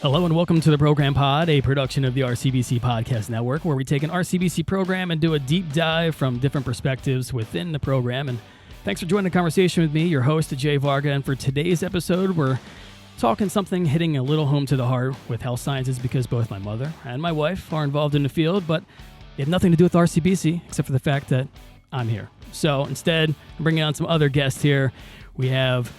Hello and welcome to the Program Pod, a production of the RCBC Podcast Network, where we take an RCBC program and do a deep dive from different perspectives within the program. And thanks for joining the conversation with me, your host, Jay Varga. And for today's episode, we're talking something hitting a little home to the heart with health sciences because both my mother and my wife are involved in the field, but it had nothing to do with RCBC except for the fact that I'm here. So instead, I'm bringing on some other guests here. We have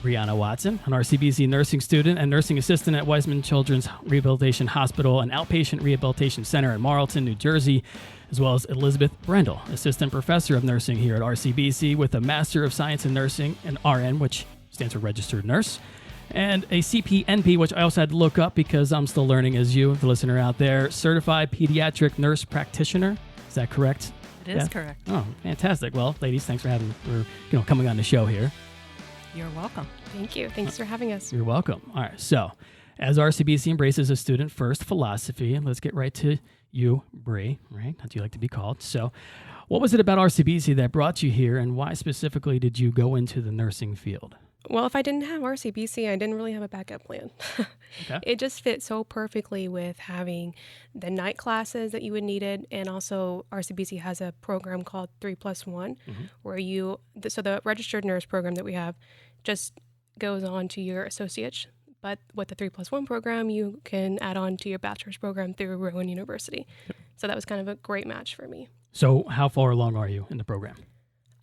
Brianna Watson, an RCBC nursing student and nursing assistant at Weisman Children's Rehabilitation Hospital and Outpatient Rehabilitation Center in Marlton, New Jersey, as well as Elizabeth Brendle, assistant professor of nursing here at RCBC with a Master of Science in Nursing, an RN, which stands for Registered Nurse, and a CPNP, which I also had to look up because I'm still learning as you, the listener out there, Certified Pediatric Nurse Practitioner. Is that correct? It is correct. Oh, fantastic. Well, ladies, thanks for coming on the show here. You're welcome. Thank you. Thanks for having us. You're welcome. All right. So, as RCBC embraces a student-first philosophy, let's get right to you, Bree, right? As you like to be called. So, what was it about RCBC that brought you here, and why specifically did you go into the nursing field? Well, if I didn't have RCBC, I didn't really have a backup plan. Okay. It just fit so perfectly with having the night classes that you would need it, and also RCBC has a program called 3+1, where so the registered nurse program that we have just goes on to your associates, but with the 3+1 program, you can add on to your bachelor's program through Rowan University. Yep. So that was kind of a great match for me. So, how far along are you in the program?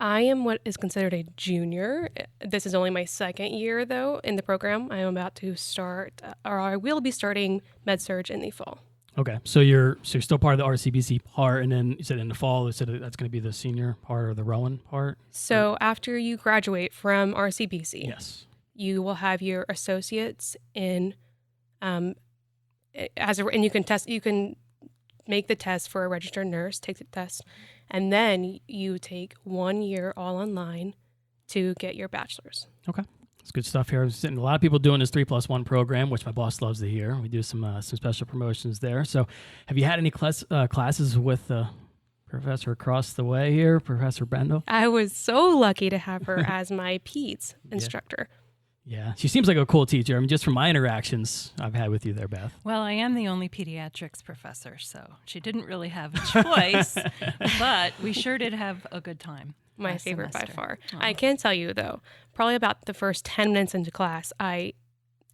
I am what is considered a junior. This is only my second year, though, in the program. I am about to start, or I will be starting med-surg in the fall. Okay, so you're still part of the RCBC part, and then you said in the fall, you said that's going to be the senior part or the Rowan part? So after you graduate from RCBC, Yes. you will have your associates in, and you can test. You can make the test for a registered nurse, take the test, and then you take 1 year all online to get your bachelor's. Okay. That's good stuff here. A lot of people doing this 3+1 program, which my boss loves to hear. We do some special promotions there. So have you had any classes with the professor across the way here, Professor Brendle? I was so lucky to have her as my PEDS instructor. Yeah, she seems like a cool teacher. I mean, just from my interactions I've had with you there, Beth. Well, I am the only pediatrics professor, so she didn't really have a choice, but we sure did have a good time. My favorite semester. by far. Oh. I can tell you, though, probably about the first 10 minutes into class, I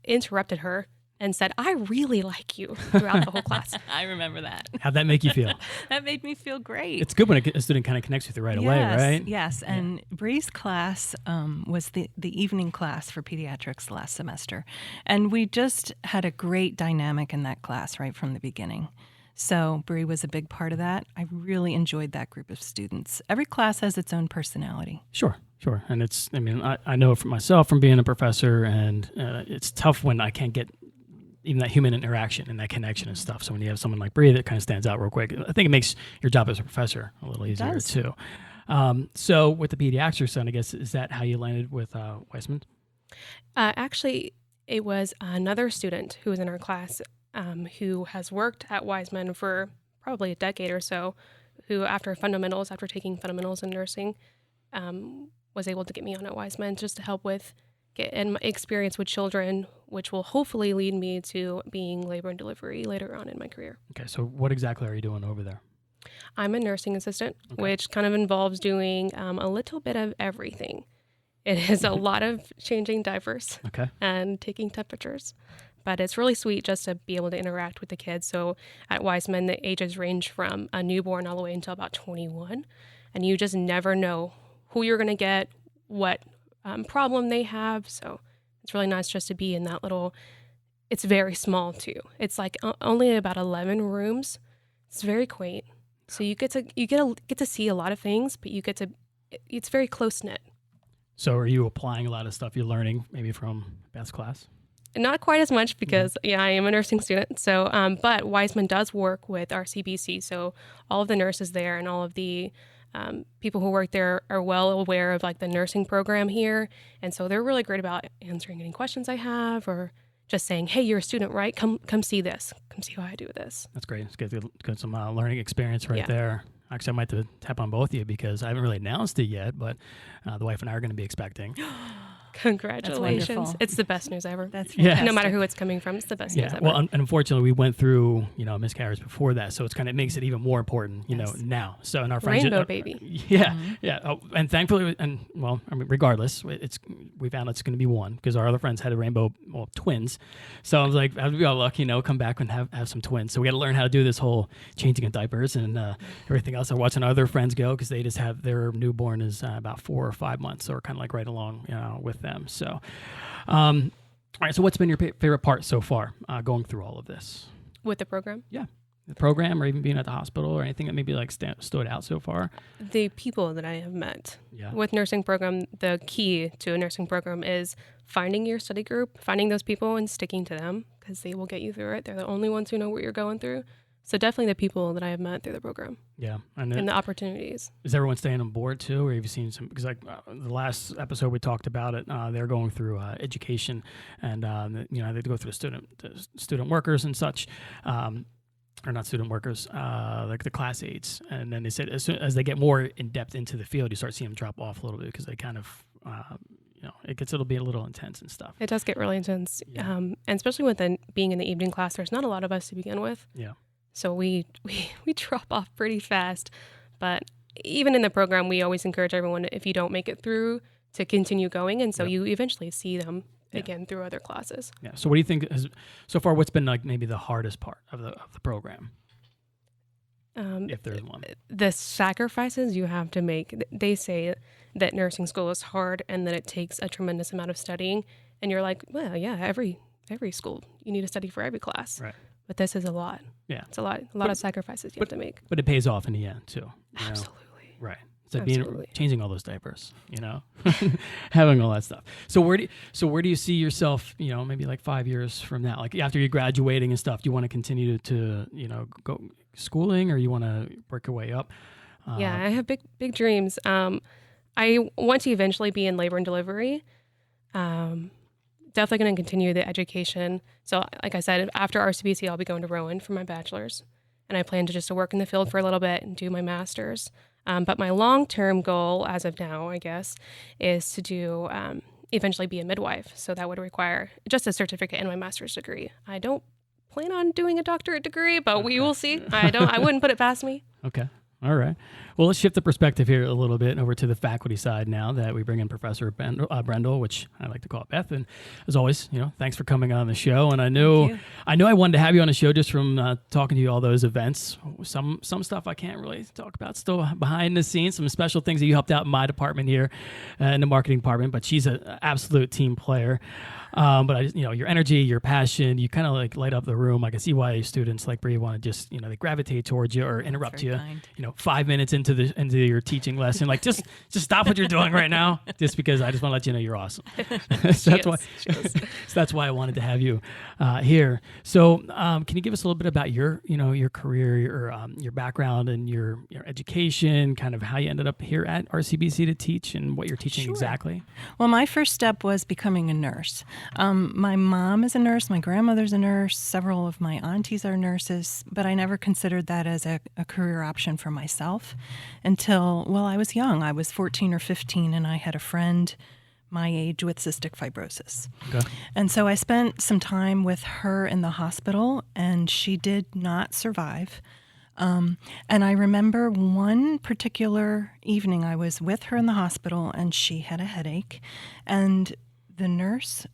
interrupted her and said, I really like you throughout the whole class. I remember that. How'd that make you feel? That made me feel great. It's good when a student kind of connects with you right away, right? Yes, and Bree's class was the evening class for pediatrics last semester, and we just had a great dynamic in that class right from the beginning. So Bree was a big part of that. I really enjoyed that group of students. Every class has its own personality. Sure. And I know from myself from being a professor, and it's tough when I can't get even that human interaction and that connection and stuff. So when you have someone like Bree that kind of stands out real quick, I think it makes your job as a professor a little easier too. So with the pediatrics son, I guess, is that how you landed with Weisman? Actually, it was another student who was in our class who has worked at Weisman for probably a decade or so, who after taking fundamentals in nursing, was able to get me on at Weisman just to help with my experience with children, which will hopefully lead me to being labor and delivery later on in my career. Okay, so what exactly are you doing over there? I'm a nursing assistant, which kind of involves doing a little bit of everything. It is a lot of changing diapers and taking temperatures, but it's really sweet just to be able to interact with the kids. So at Weisman, the ages range from a newborn all the way until about 21, and you just never know who you're going to get, what problem they have. So it's really nice just to be in that it's very small too. It's like only about 11 rooms. It's very quaint. So you get to see a lot of things, but it's very close knit. So are you applying a lot of stuff you're learning maybe from Beth's class? Not quite as much because I am a nursing student. So, but Weisman does work with RCBC. So all of the nurses there and all of the people who work there are well aware of like the nursing program here. And so they're really great about answering any questions I have or just saying, hey, you're a student, right? Come see this. Come see how I do this. That's great. It's good some learning experience right there. Actually, I might have to tap on both of you because I haven't really announced it yet, but the wife and I are going to be expecting. Congratulations. It's the best news ever. That's fantastic. No matter who it's coming from, it's the best news ever. Well, unfortunately, we went through, a miscarriage before that, so it's kind of makes it even more important, now. So, and our friends, rainbow baby. Yeah, yeah. Oh, and thankfully, regardless, we found it's going to be one because our other friends had twins. So I was like, I'd be all lucky, come back and have some twins. So we got to learn how to do this whole changing of diapers and everything else. I'm watching other friends go because they just have their newborn is about 4 or 5 months, so we're kind of like right along, with them. So, all right. So, what's been your favorite part so far going through all of this with the program? Yeah, the program, or even being at the hospital, or anything that maybe like stood out so far. The people that I have met Yeah. with nursing program. The key to a nursing program is finding your study group, finding those people, and sticking to them because they will get you through it. They're the only ones who know what you're going through. So definitely the people that I have met through the program. Yeah. And the opportunities. Is everyone staying on board too? Or have you seen some, because like the last episode we talked about it, they're going through education and, they go through student workers and such, or not student workers, like the class aides. And then they said as soon as they get more in depth into the field, you start seeing them drop off a little bit because they kind of, it'll be a little intense and stuff. It does get really intense. Yeah. And especially with being in the evening class, there's not a lot of us to begin with. Yeah. So we drop off pretty fast, but even in the program, we always encourage everyone, if you don't make it through, to continue going. And so you eventually see them again through other classes. Yeah. So what do you think so far, what's been like maybe the hardest part of the program? If there's one. The sacrifices you have to make. They say that nursing school is hard and that it takes a tremendous amount of studying. And you're like, well, yeah, every school, you need to study for every class. Right. But this is a lot. Yeah. It's a lot of sacrifices you have to make. But it pays off in the end, too. Absolutely. Right. It's like changing all those diapers, having all that stuff. So where do you see yourself, maybe like 5 years from now? Like after you're graduating and stuff, do you want to continue to go schooling or you want to work your way up? Yeah, I have big dreams. I want to eventually be in labor and delivery. Definitely going to continue the education. So like I said, after RCBC, I'll be going to Rowan for my bachelor's. And I plan to just work in the field for a little bit and do my master's. But my long-term goal, as of now, I guess, is to do eventually be a midwife. So that would require just a certificate and my master's degree. I don't plan on doing a doctorate degree, but we will see. I wouldn't put it past me. Okay. All right. Well, let's shift the perspective here a little bit over to the faculty side now that we bring in Professor Brendle, which I like to call Beth. And as always, thanks for coming on the show. And I knew I wanted to have you on the show just from talking to you all those events. Some stuff I can't really talk about still behind the scenes, some special things that you helped out in my department here in the marketing department. But she's an absolute team player. But your energy, your passion, you kind of like light up the room. I can see why students like Bree want to just, they gravitate towards you or interrupt you, kind. 5 minutes into your teaching lesson. Like just stop what you're doing right now, just because I just want to let you know you're awesome. So that's why I wanted to have you here. So can you give us a little bit about your career, your background and your education, kind of how you ended up here at RCBC to teach and what you're teaching exactly? Well, my first step was becoming a nurse. My mom is a nurse, my grandmother's a nurse, several of my aunties are nurses, but I never considered that as a career option for myself until, I was young. I was 14 or 15 and I had a friend my age with cystic fibrosis. Okay. And so I spent some time with her in the hospital and she did not survive. And I remember one particular evening I was with her in the hospital and she had a headache and the nurse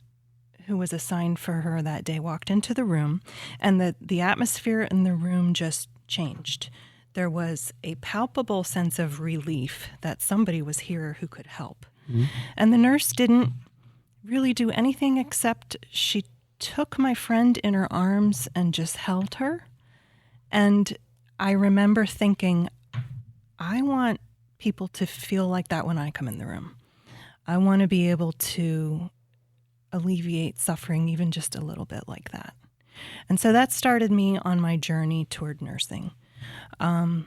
who was assigned for her that day walked into the room and the atmosphere in the room just changed. There was a palpable sense of relief that somebody was here who could help. Mm-hmm. And the nurse didn't really do anything except she took my friend in her arms and just held her. And I remember thinking, I want people to feel like that when I come in the room. I want to be able to alleviate suffering even just a little bit like that. And so that started me on my journey toward nursing. I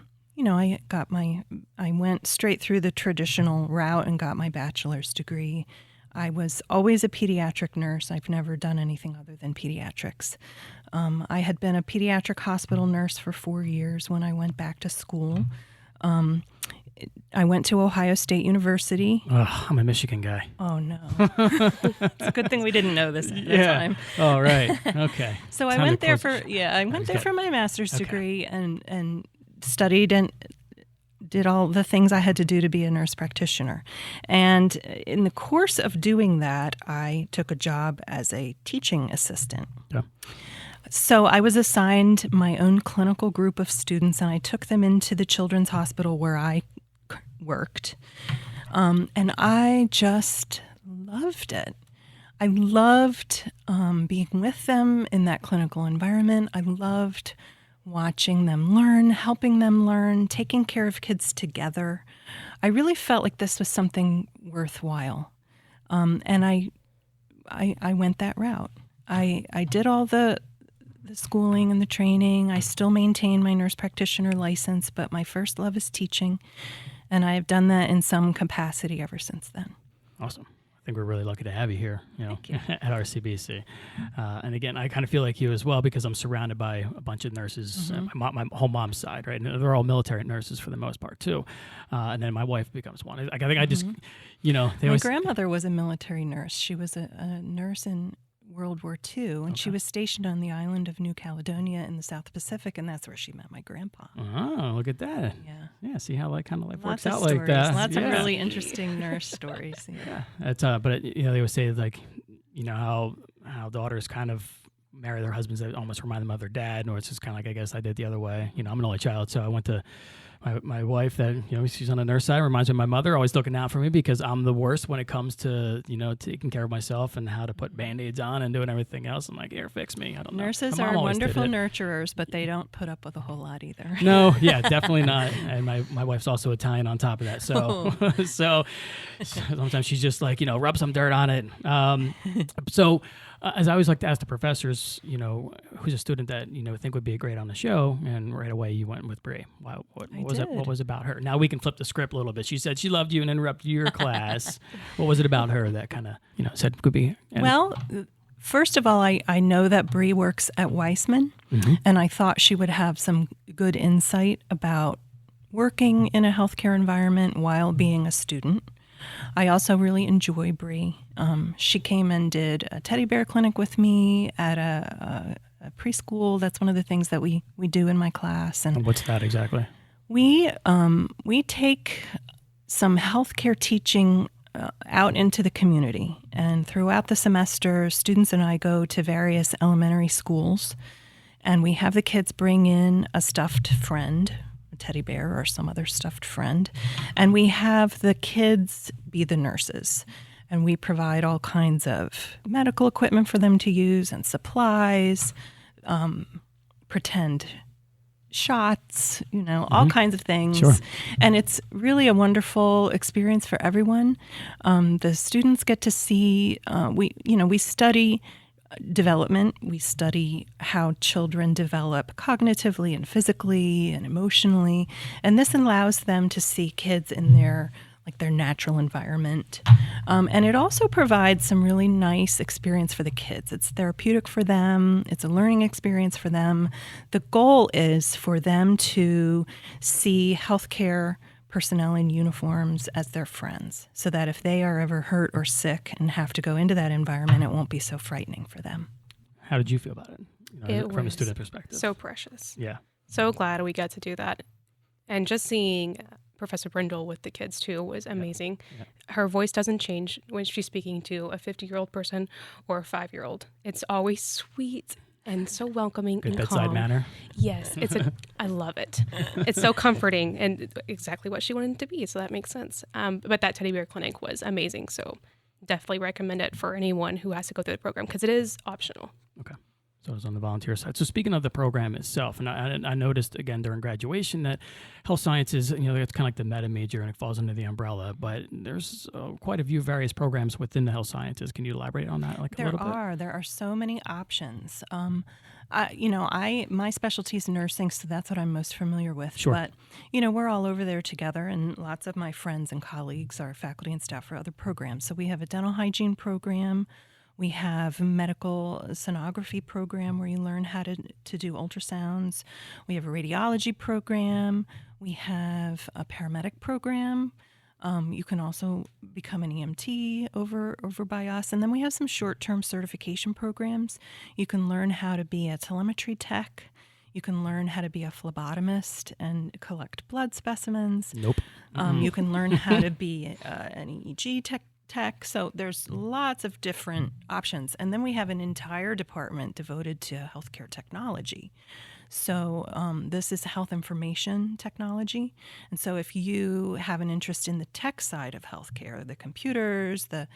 went straight through the traditional route and got my bachelor's degree. I was always a pediatric nurse. I've never done anything other than pediatrics. I had been a pediatric hospital nurse for 4 years when I went back to school. I went to Ohio State University. Oh, I'm a Michigan guy. Oh, no. It's a good thing we didn't know this at the time. Oh, right. Okay. So I went there for my master's degree and studied and did all the things I had to do to be a nurse practitioner. And in the course of doing that, I took a job as a teaching assistant. Yeah. So I was assigned my own clinical group of students, and I took them into the children's hospital where I worked. And I just loved it. I loved being with them in that clinical environment. I loved watching them learn, helping them learn, taking care of kids together. I really felt like this was something worthwhile. And I went that route. I did all the schooling and the training. I still maintain my nurse practitioner license, but my first love is teaching. And I have done that in some capacity ever since then. Awesome. I think we're really lucky to have you here, Thank you. at RCBC. And again, I kind of feel like you as well because I'm surrounded by a bunch of nurses, my whole mom's side, right? And they're all military nurses for the most part too. And then my wife becomes one. I think I just, my grandmother was a military nurse. She was a nurse in World War II, and she was stationed on the island of New Caledonia in the South Pacific, and that's where she met my grandpa. Oh, look at that. Yeah. See how life Lots works out stories, like that. Lots of really interesting nurse stories. Yeah. It's, but they always say like, how daughters kind of marry their husbands that almost remind them of their dad, or it's just kind of like, I guess I did the other way. I'm an only child, so I went to my wife that, she's on the nurse side, reminds me of my mother, always looking out for me because I'm the worst when it comes to, taking care of myself and how to put Band-Aids on and doing everything else. I'm like, here, fix me. I don't know. Nurses are wonderful nurturers, but they don't put up with a whole lot either. No, yeah, definitely not. And my wife's also Italian on top of that. So, so sometimes she's just like, rub some dirt on it. As I always like to ask the professors, who's a student that, think would be great on the show, and right away you went with Bree. What was about her? Now we can flip the script a little bit. She said she loved you and interrupted your class. What was it about her that kind of, said could be? Well, first of all, I know that Bree works at Weisman, and I thought she would have some good insight about working in a healthcare environment while being a student. I also really enjoy Bree. She came and did a teddy bear clinic with me at a preschool. That's one of the things that we do in my class. And what's that exactly? We take some healthcare teaching out into the community. And throughout the semester, students and I go to various elementary schools, and we have the kids bring in a stuffed friend, a teddy bear or some other stuffed friend, and we have the kids be the nurses. And we provide all kinds of medical equipment for them to use and supplies, pretend shots, all kinds of things. Sure. And it's really a wonderful experience for everyone. The students get to see, we study development. We study how children develop cognitively and physically and emotionally. And this allows them to see kids in their natural environment. And it also provides some really nice experience for the kids. It's therapeutic for them. It's a learning experience for them. The goal is for them to see healthcare personnel in uniforms as their friends, so that if they are ever hurt or sick and have to go into that environment, it won't be so frightening for them. How did you feel about it, from a student perspective? So precious. Yeah. So glad we got to do that. And just seeing Professor Brendle with the kids too was amazing. Yeah. Her voice doesn't change when she's speaking to a 50-year-old person or a 5-year-old. It's always sweet and so welcoming. Good and bedside calm. manner. Yes, I love it. It's so comforting and exactly what she wanted it to be. So that makes sense. But that teddy bear clinic was amazing. So definitely recommend it for anyone who has to go through the program because it is optional. Okay. So I was on the volunteer side. So speaking of the program itself, and I noticed again during graduation that health sciences, it's kind of like the meta major and it falls under the umbrella, but there's quite a few various programs within the health sciences. Can you elaborate on that a little bit? There are so many options. My specialty is nursing, so that's what I'm most familiar with. Sure. But, we're all over there together, and lots of my friends and colleagues are faculty and staff for other programs. So we have a dental hygiene program. We have a medical sonography program where you learn how to do ultrasounds. We have a radiology program. We have a paramedic program. You can also become an EMT over by us. And then we have some short-term certification programs. You can learn how to be a telemetry tech. You can learn how to be a phlebotomist and collect blood specimens. Nope. You can learn how to be an EEG tech. So there's lots of different options. And then we have an entire department devoted to healthcare technology. So this is health information technology. And so if you have an interest in the tech side of healthcare, the computers, the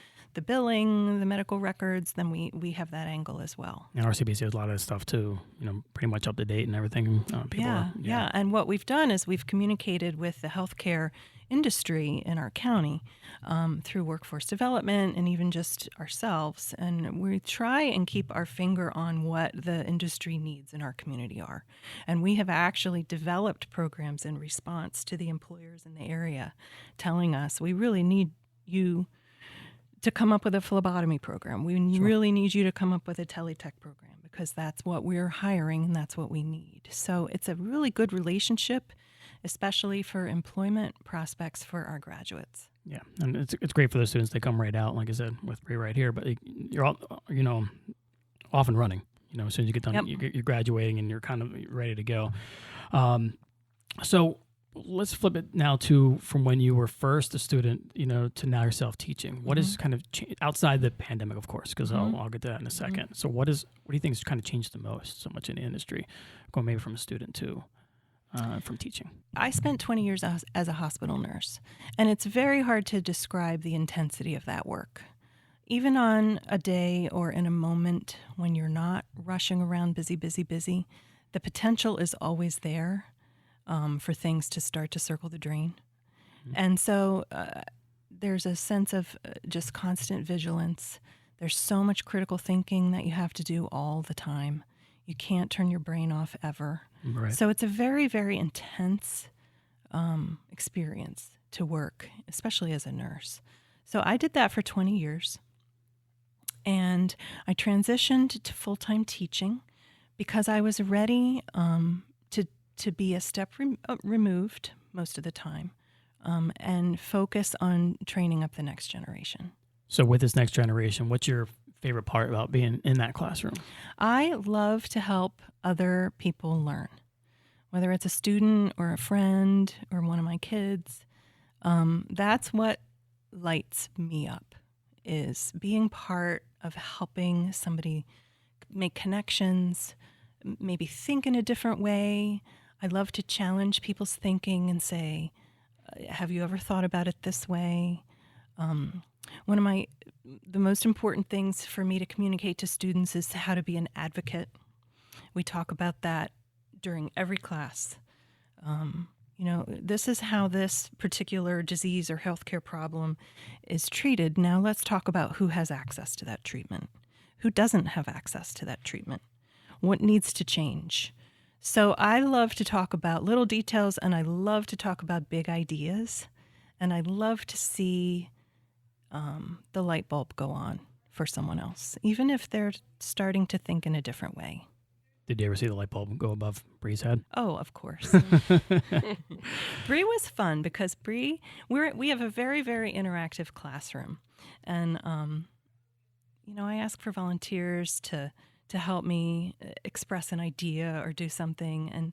billing, the medical records, then we have that angle as well. And RCBC has a lot of this stuff too, pretty much up to date and everything. Yeah. And what we've done is we've communicated with the healthcare industry in our county through workforce development and even just ourselves. And we try and keep our finger on what the industry needs in our community are. And we have actually developed programs in response to the employers in the area telling us, we really need you to come up with a phlebotomy program. We really need you to come up with a teletech program because that's what we're hiring and that's what we need. So it's a really good relationship, especially for employment prospects for our graduates. Yeah, and it's great for the students. They come right out, like I said, with Bree right here, but you're all, off and running. As soon as you get done, you're graduating and you're kind of ready to go. So let's flip it now to from when you were first a student, to now you're self-teaching. What is kind of outside the pandemic, of course, because I'll get to that in a second. So what do you think has kind of changed the most so much in the industry, going maybe from a student to from teaching? I spent 20 years as a hospital nurse, and it's very hard to describe the intensity of that work. Even on a day or in a moment when you're not rushing around busy, the potential is always there for things to start to circle the drain. And so there's a sense of just constant vigilance. There's so much critical thinking that you have to do all the time. You can't turn your brain off ever. Right. So it's a very, very intense experience to work, especially as a nurse. So I did that for 20 years. And I transitioned to full-time teaching because I was ready to be a step removed most of the time and focus on training up the next generation. So with this next generation, what's your favorite part about being in that classroom? I love to help other people learn, whether it's a student or a friend or one of my kids. That's what lights me up, is being part of helping somebody make connections, maybe think in a different way. I love to challenge people's thinking and say, have you ever thought about it this way? One of the most important things for me to communicate to students is how to be an advocate. We talk about that during every class. This is how this particular disease or healthcare problem is treated. Now let's talk about who has access to that treatment, who doesn't have access to that treatment, what needs to change. So I love to talk about little details, and I love to talk about big ideas, and I love to see the light bulb go on for someone else, even if they're starting to think in a different way. Did you ever see the light bulb go above Bree's head? Oh, of course. Bree was fun because we have a very, very interactive classroom. And, I ask for volunteers to help me express an idea or do something. And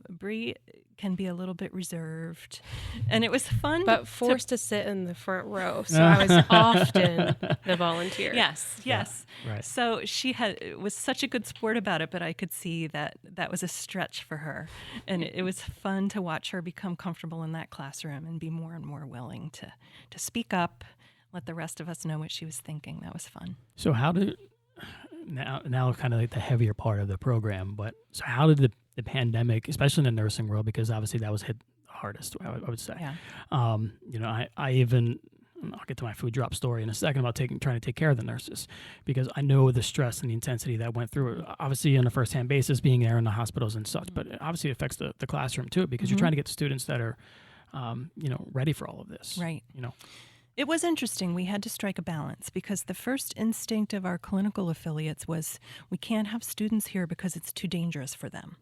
Bree can be a little bit reserved. And it was fun. But forced to sit in the front row. So I was often the volunteer. Yes. Yeah, right. So she was such a good sport about it, but I could see that was a stretch for her. And it was fun to watch her become comfortable in that classroom and be more and more willing to speak up, let the rest of us know what she was thinking. That was fun. So how did... Now kind of like the heavier part of the program, but so how did the pandemic, especially in the nursing world, because obviously that was hit the hardest, I would say. Yeah. I even, I'll get to my food drop story in a second about trying to take care of the nurses, because I know the stress and the intensity that went through it, obviously on a first-hand basis, being there in the hospitals and such, but it obviously affects the classroom too, because you're trying to get the students that are, ready for all of this. Right. It was interesting. We had to strike a balance because the first instinct of our clinical affiliates was we can't have students here because it's too dangerous for them.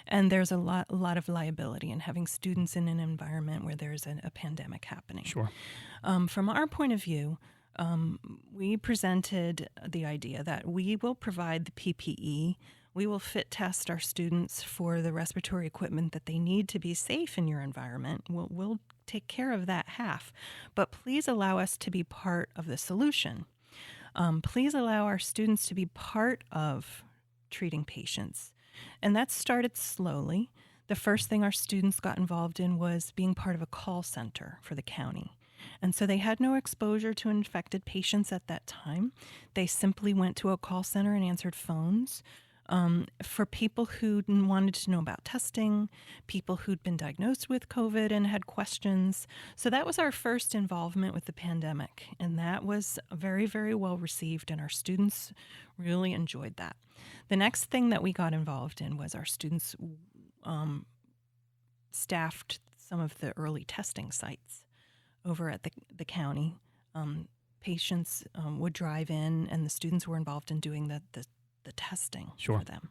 And there's a lot of liability in having students in an environment where there's a pandemic happening. Sure. From our point of view, we presented the idea that we will provide the PPE. We will fit test our students for the respiratory equipment that they need to be safe in your environment. We'll take care of that half. But please allow us to be part of the solution. Please allow our students to be part of treating patients. And that started slowly. The first thing our students got involved in was being part of a call center for the county. And so they had no exposure to infected patients at that time. They simply went to a call center and answered phones. For people who wanted to know about testing, people who'd been diagnosed with COVID and had questions. So that was our first involvement with the pandemic, and that was very, very well received, and our students really enjoyed that. The next thing that we got involved in was our students staffed some of the early testing sites over at the county. Patients would drive in, and the students were involved in doing the testing for them.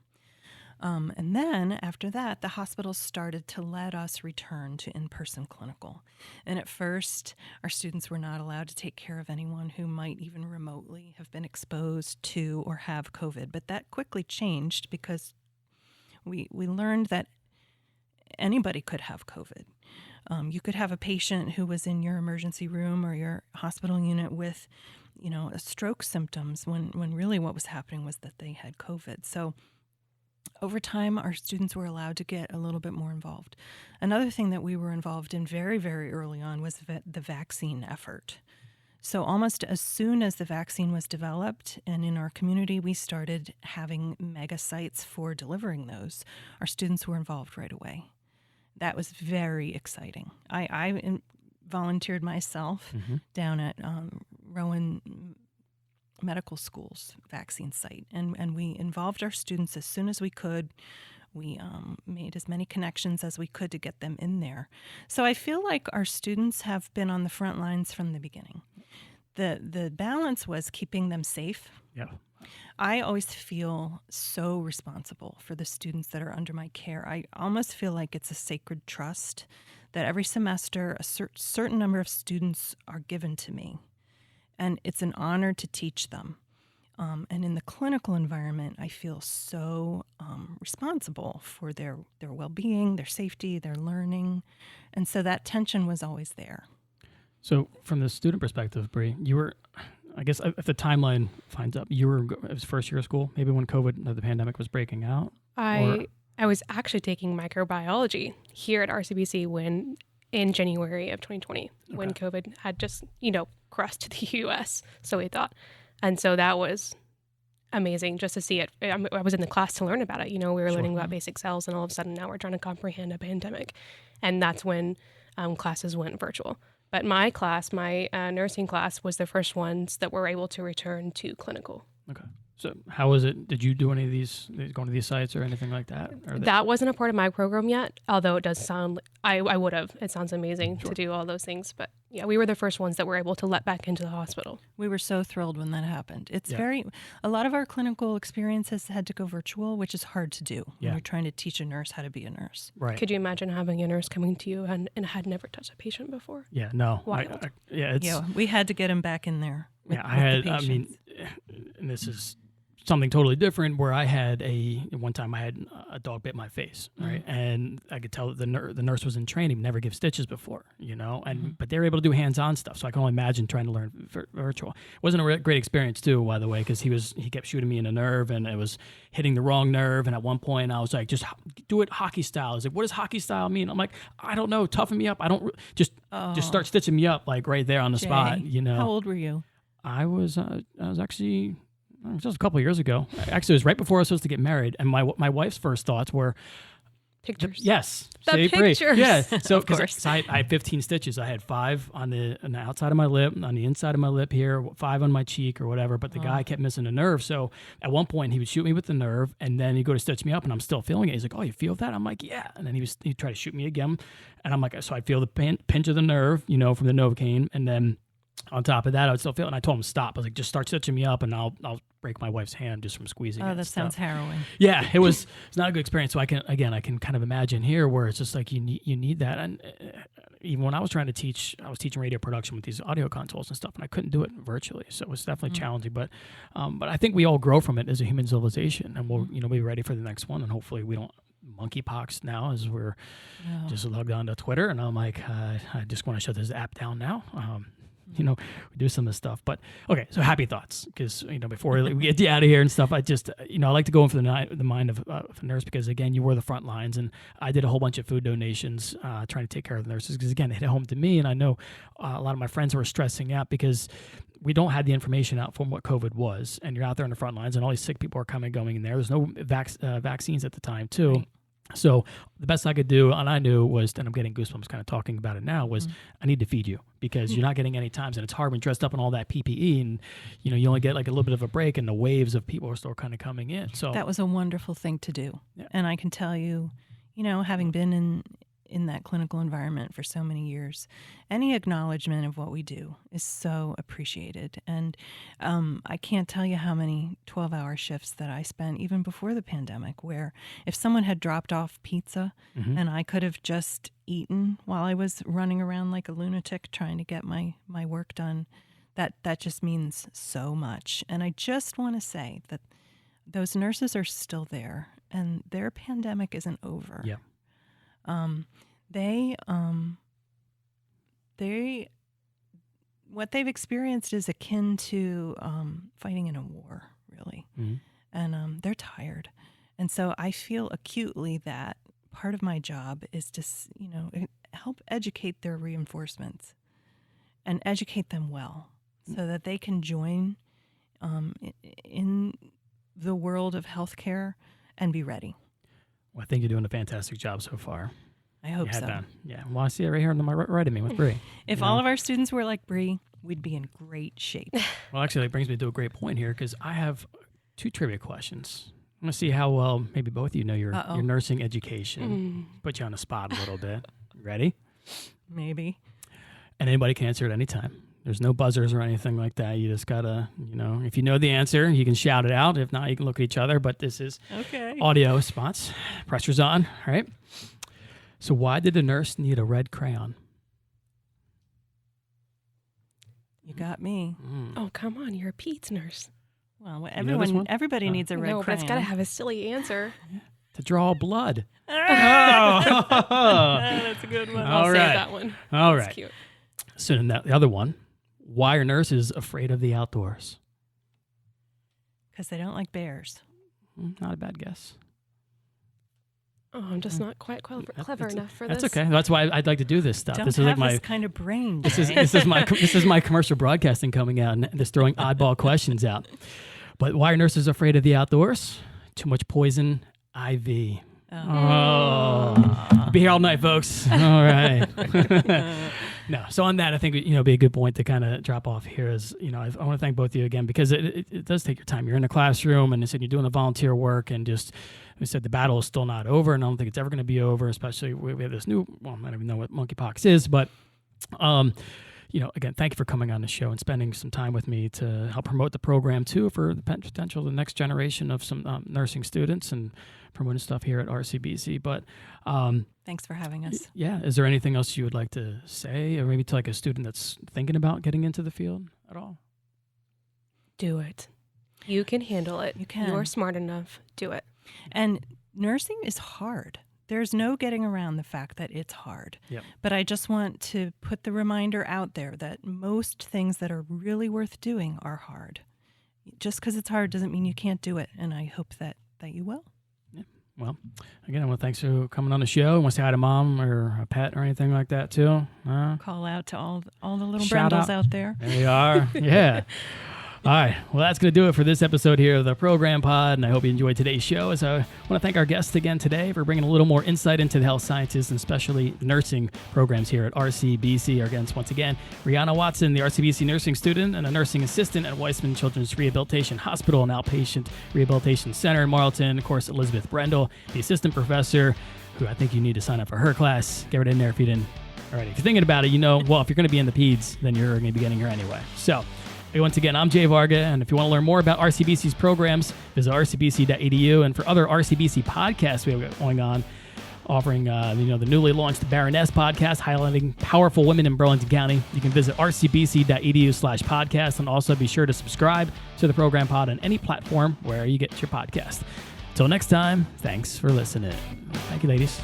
And then after that, the hospitals started to let us return to in-person clinical. And at first, our students were not allowed to take care of anyone who might even remotely have been exposed to or have COVID. But that quickly changed because we learned that anybody could have COVID. You could have a patient who was in your emergency room or your hospital unit with stroke symptoms when really what was happening was that they had COVID. So over time, our students were allowed to get a little bit more involved. Another thing that we were involved in very, very early on was the vaccine effort. So almost as soon as the vaccine was developed and in our community, we started having mega sites for delivering those. Our students were involved right away. That was very exciting. I volunteered myself down at Rowan Medical School's vaccine site, and we involved our students as soon as we could. We made as many connections as we could to get them in there. So I feel like our students have been on the front lines from the beginning. The balance was keeping them safe. Yeah. I always feel so responsible for the students that are under my care. I almost feel like it's a sacred trust that every semester a certain number of students are given to me, and it's an honor to teach them. And in the clinical environment, I feel so responsible for their well-being, their safety, their learning, and so that tension was always there. So from the student perspective, Bree, you were, I guess if the timeline finds up, it was first year of school, maybe when the pandemic was breaking out? I was actually taking microbiology here at RCBC in January of 2020, when COVID had just, crossed the U.S., so we thought. And so that was amazing just to see it. I was in the class to learn about it. We were learning about basic cells, and all of a sudden now we're trying to comprehend a pandemic. And that's when classes went virtual. But my class, my nursing class, was the first ones that were able to return to clinical. Okay. So how was it? Did you do any of these, going to these sites or anything like that? That wasn't a part of my program yet, although it does sound, I would have. It sounds amazing to do all those things. But yeah, we were the first ones that were able to let back into the hospital. We were so thrilled when that happened. It's a lot of our clinical experiences had to go virtual, which is hard to do when you're trying to teach a nurse how to be a nurse. Right. Could you imagine having a nurse coming to you and had never touched a patient before? Yeah, no. Wild. We had to get him back in there. And this is something totally different where one time I had a dog bit my face, right? And I could tell that the nurse was in training, never give stitches before, but they were able to do hands-on stuff. So I can only imagine trying to learn virtual. It wasn't a great experience too, by the way, because he kept shooting me in a nerve and it was hitting the wrong nerve. And at one point I was like, just do it hockey style. He's like, what does hockey style mean? I'm like, I don't know. Toughen me up. I don't just start stitching me up like right there on the spot, How old were you? I was actually, it was just a couple of years ago. Actually, it was right before I was supposed to get married, and my wife's first thoughts were pictures. Yes, the pictures. Yeah. So because I had 15 stitches. I had 5 on the outside of my lip, on the inside of my lip here, 5 on my cheek or whatever. But the guy kept missing a nerve. So at one point he would shoot me with the nerve, and then he'd go to stitch me up, and I'm still feeling it. He's like, "Oh, you feel that?" I'm like, "Yeah." And then he'd try to shoot me again, and I'm like, so I feel the pinch of the nerve, from the Novocaine, and then on top of that, I would still feel it. And I told him stop. I was like, just start stitching me up, and I'll break my wife's hand just from squeezing. Oh, that sounds harrowing. Yeah, it's not a good experience. So I can kind of imagine here where it's just like you need that. And even when I was trying to teach, I was teaching radio production with these audio consoles and stuff, and I couldn't do it virtually. So it was definitely challenging. But I think we all grow from it as a human civilization, and we'll be ready for the next one. And hopefully we don't monkeypox now as we're just logged on to Twitter, and I'm like, I just want to shut this app down now. We do some of this stuff. But okay, so happy thoughts, because before we get you out of here and stuff, I just I like to go in for the mind of a nurse, because again, you were the front lines, and I did a whole bunch of food donations trying to take care of the nurses, because again, it hit home to me, and I know a lot of my friends were stressing out because we don't have the information out from what COVID was, and you're out there on the front lines, and all these sick people are coming going in there. There's no vaccines at the time too. Right. So the best I could do, and I knew was, and I'm getting goosebumps kind of talking about it now, was I need to feed you, because you're not getting any times, and it's hard when dressed up in all that PPE, and you only get like a little bit of a break, and the waves of people are still kind of coming in. So that was a wonderful thing to do. Yeah. And I can tell you, having been in that clinical environment for so many years, any acknowledgement of what we do is so appreciated. And I can't tell you how many 12-hour shifts that I spent even before the pandemic, where if someone had dropped off pizza and I could have just eaten while I was running around like a lunatic trying to get my work done, that just means so much. And I just want to say that those nurses are still there, and their pandemic isn't over. Yeah. What they've experienced is akin to fighting in a war, really. And they're tired. And so I feel acutely that part of my job is to, help educate their reinforcements and educate them well, so that they can join in the world of healthcare and be ready. Well, I think you're doing a fantastic job so far. I hope so. Done. Yeah. Well, I see it right here on the right of me with Bree. If all of our students were like Bree, we'd be in great shape. Well, actually, that brings me to a great point here, because I have 2 trivia questions. I'm going to see how well maybe both of you know your nursing education. Put you on the spot a little bit. Ready? Maybe. And anybody can answer at any time. There's no buzzers or anything like that. You just got to, if you know the answer, you can shout it out. If not, you can look at each other. But this is audio spots. Pressure's on. All right. So why did the nurse need a red crayon? You got me. Oh, come on. You're a peds nurse. Well, everybody needs a red crayon. No, but it's got to have a silly answer. To draw blood. That's a good one. I'll save that one. All That's right. Cute. So then the other one, why are nurses afraid of the outdoors? Because they don't like bears. Not a bad guess. Oh, I'm just not quite clever enough for this. That's okay. That's why I'd like to do this stuff. Don't this have is like my this kind of brain. This is my commercial broadcasting coming out and just throwing oddball questions out. But why are nurses afraid of the outdoors? Too much poison ivy. I'll be here all night, folks. All right. No. So on that, I think be a good point to kind of drop off here. Is I want to thank both of you again, because it does take your time. You're in a classroom, and you're doing the volunteer work, and just we said the battle is still not over, and I don't think it's ever going to be over. Especially we have this new. Well, I don't even know what monkeypox is, but again, thank you for coming on the show and spending some time with me to help promote the program too, for the potential of the next generation of some nursing students, and promoting stuff here at RCBC. But thanks for having us. Yeah. Is there anything else you would like to say, or maybe to like a student that's thinking about getting into the field at all? Do it. You can handle it. You can. You're smart enough. Do it. And nursing is hard. There's no getting around the fact that it's hard. Yep. But I just want to put the reminder out there that most things that are really worth doing are hard. Just because it's hard doesn't mean you can't do it. And I hope that you will. Yeah. Well, again, I want to thanks for coming on the show. I want to say hi to mom or a pet or anything like that too. Call out to all the little Brendles out there. There you are. Yeah. All right. Well, that's going to do it for this episode here of the Program Pod, and I hope you enjoyed today's show. So I want to thank our guests again today for bringing a little more insight into the health sciences and especially nursing programs here at RCBC. Our guests, once again, Brianna Watson, the RCBC nursing student and a nursing assistant at Weisman Children's Rehabilitation Hospital and Outpatient Rehabilitation Center in Marlton. Of course, Elizabeth Brendle, the assistant professor, who I think you need to sign up for her class. Get right in there if you didn't All right. If you're thinking about it, if you're going to be in the peds, then you're going to be getting here anyway. So, once again, I'm Jay Varga, and if you want to learn more about RCBC's programs, visit rcbc.edu. And for other RCBC podcasts we have going on, offering the newly launched Baroness podcast, highlighting powerful women in Burlington County, you can visit rcbc.edu/podcast, and also be sure to subscribe to the Program Pod on any platform where you get your podcast. Until next time, thanks for listening. Thank you, ladies.